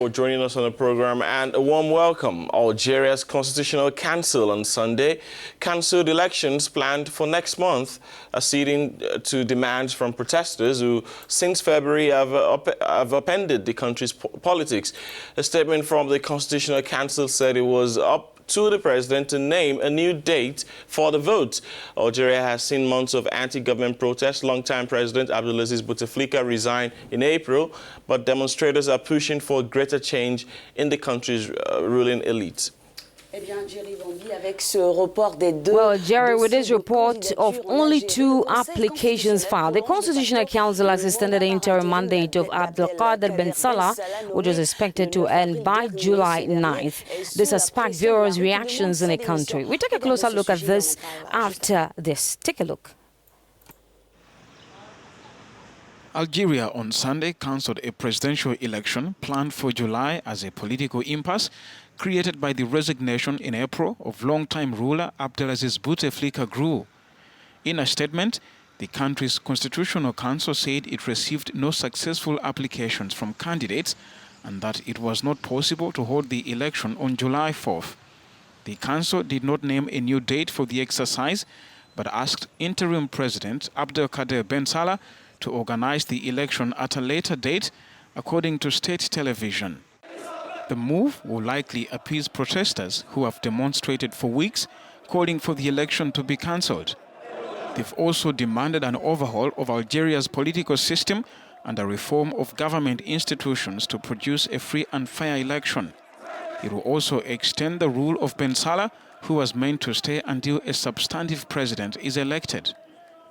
For joining us on the program, and a warm welcome. Algeria's Constitutional Council on Sunday cancelled elections planned for next month, acceding to demands from protesters who, since February, have upended the country's politics. A statement from the Constitutional Council said it was up to the president to name a new date for the vote. Algeria has seen months of anti-government protests. Longtime President Abdelaziz Bouteflika resigned in April, but demonstrators are pushing for greater change in the country's ruling elite. Well, Jerry, with this report of only 2 applications filed, the Constitutional Council has extended the interim mandate of Abdelkader Ben Salah, which was expected to end by July 9th. This has sparked various reactions in the country. We take a closer look at this after this. Take a look. Algeria on Sunday cancelled a presidential election planned for July as a political impasse created by the resignation in April of longtime ruler Abdelaziz Bouteflika grew. In a statement, the country's Constitutional Council said it received no successful applications from candidates and that it was not possible to hold the election on July 4th. The council did not name a new date for the exercise, but asked interim President Abdelkader Ben Salah to organize the election at a later date, according to state television. The move will likely appease protesters who have demonstrated for weeks, calling for the election to be cancelled. They've also demanded an overhaul of Algeria's political system and a reform of government institutions to produce a free and fair election. It will also extend the rule of Ben Salah, who was meant to stay until a substantive president is elected.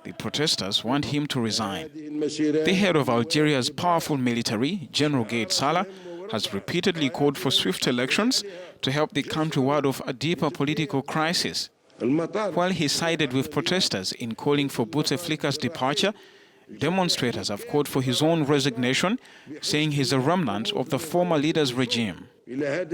The protesters want him to resign. The head of Algeria's powerful military, General Gaid Salah, has repeatedly called for swift elections to help the country ward off a deeper political crisis. While he sided with protesters in calling for Bouteflika's departure, demonstrators have called for his own resignation, saying he's a remnant of the former leader's regime. Well,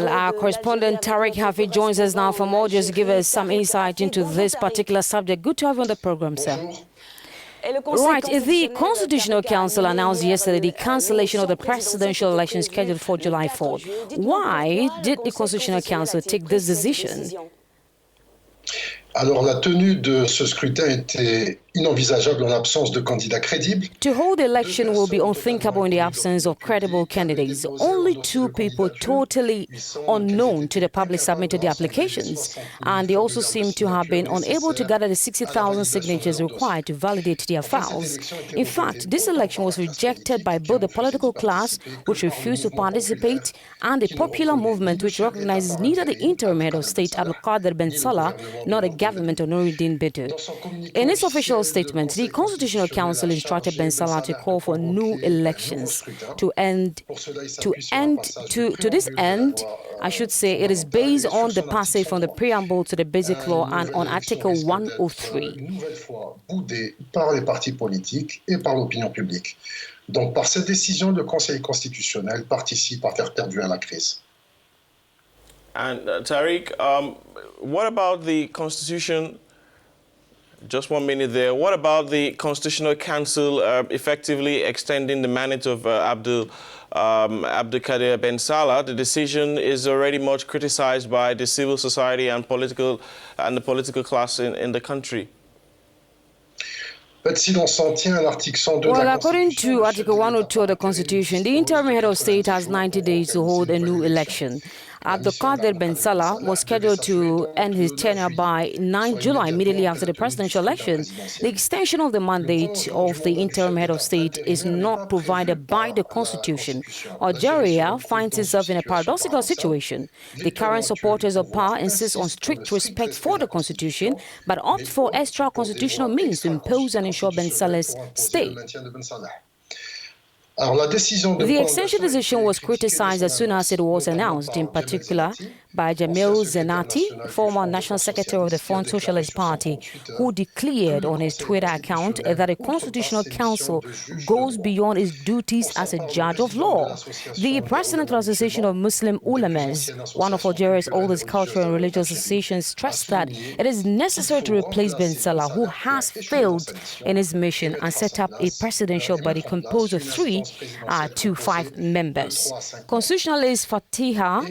our correspondent Tariq Hafi joins us now for more. Just give us some insight into this particular subject. Good to have you on the program, sir. Right, the Constitutional Council announced yesterday the cancellation of the presidential election scheduled for July 4th. Why did the Constitutional Council take this decision? Alors, la tenue de ce scrutin était inenvisageable en absence de candidats crédibles. To hold the election will be unthinkable in the absence of credible candidates. Only 2 people totally unknown to the public submitted the applications, and they also seem to have been unable to gather the 60,000 signatures required to validate their files. In fact, this election was rejected by both the political class, which refused to participate, and the popular movement, which recognizes neither the interim head of state Abdelkader Ben Salah nor the government of Noureddin Bedu. In its official statement, the Constitutional Council instructed Ben Salah to call for new elections. To this end, I should say it is based on the passage from the preamble to the Basic Law and on Article 103. Par les partis politiques et par l'opinion publique. Donc, par cette décision, le Conseil constitutionnel participe à faire perdurer la crise. And Tariq, what about the Constitution? Just 1 minute there. What about the Constitutional Council effectively extending the mandate of Abdelkader Ben Salah? The decision is already much criticized by the civil society and the political class in the country. Well, according to Article 102 of the Constitution, the interim head of state has 90 days to hold a new election. Abdelkader Ben Salah was scheduled to end his tenure by 9 July, immediately after the presidential election. The extension of the mandate of the interim head of state is not provided by the Constitution. Algeria finds itself in a paradoxical situation. The current supporters of power insist on strict respect for the Constitution, but opt for extra constitutional means to impose and ensure Ben Salah's stay. The extension decision was criticized as soon as it was announced, in particular by Jamil Zenati, former National Secretary of the Front Socialist Party, who declared on his Twitter account that a constitutional council goes beyond its duties as a judge of law. The Presidential Association of Muslim Ulamas, one of Algeria's oldest cultural and religious associations, stressed that it is necessary to replace Ben Salah, who has failed in his mission, and set up a presidential body composed of 3 to 5 members. Constitutionalist Fatiha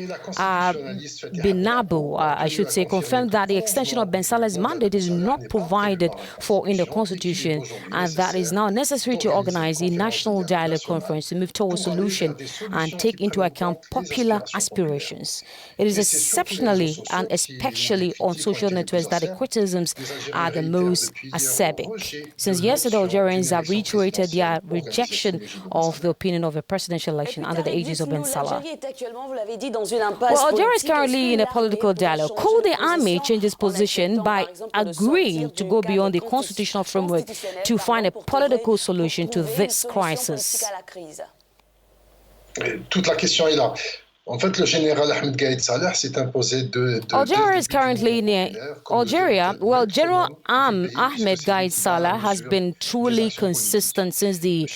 Binabu, I should say, confirmed that the extension of Ben Salah's mandate is not provided for in the constitution, and that it is now necessary to organize a national dialogue conference to move towards solution and take into account popular aspirations. It is exceptionally and especially on social networks that the criticisms are the most acerbic. Since yesterday, Algerians have reiterated their rejection of the opinion of a presidential election under the aegis of Ben Salah. Well, Algeria is currently in a political dialogue. Could the army change its position by agreeing to go beyond the constitutional framework to find a political solution to this crisis? Toute la question est là. En fait, le général Ahmed Gaïd Saleh s'est imposé Algeria is currently near Algeria. Well, General Ahmed Gaïd Saleh has been truly consistent since the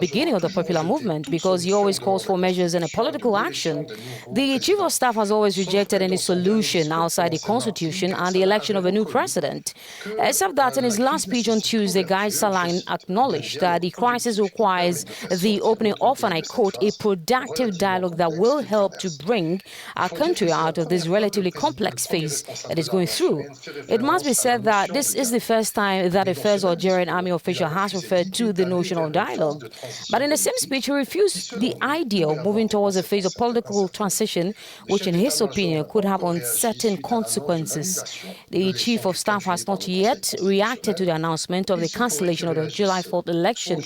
beginning of the popular movement, because he always calls for measures and a political action. The chief of staff has always rejected any solution outside the constitution and the election of a new president. Except that in his last speech on Tuesday, Gaïd Saleh acknowledged that the crisis requires the opening of, and I quote, a productive dialogue that will help to bring our country out of this relatively complex phase it is going through. It must be said that this is the first time that a first Algerian army official has referred to the notion of dialogue. But in the same speech, he refused the idea of moving towards a phase of political transition, which in his opinion could have uncertain consequences. The chief of staff has not yet reacted to the announcement of the cancellation of the July 4th election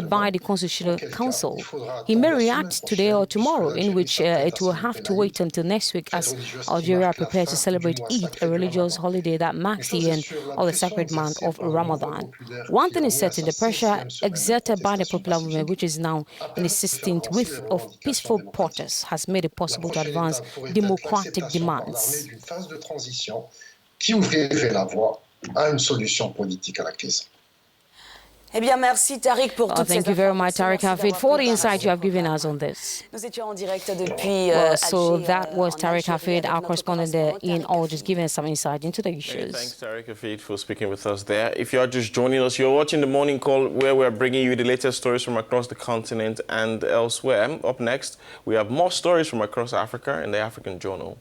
by the Constitutional Council. He may react today or tomorrow, in which it will have to wait until next week as Algeria prepares to celebrate Eid, a religious holiday that marks the end of the sacred month of Ramadan. One thing is certain: the pressure exerted by the popular movement, which is now in its 16th week of peaceful protests, has made it possible to advance democratic demands. Qui ouvrirait la voie à une solution politique à la crise. Eh bien, merci Tariq pour toutes ces Thank you very much, Tariq Hafid, for the insight you have given us on this. Nous étions en direct depuis so that was Tariq Hafid, our correspondent there in Algiers, giving us some insight into the issues. Thanks, Tariq Hafid, for speaking with us there. If you are just joining us, you're watching The Morning Call, where we're bringing you the latest stories from across the continent and elsewhere. Up next, we have more stories from across Africa in the African Journal.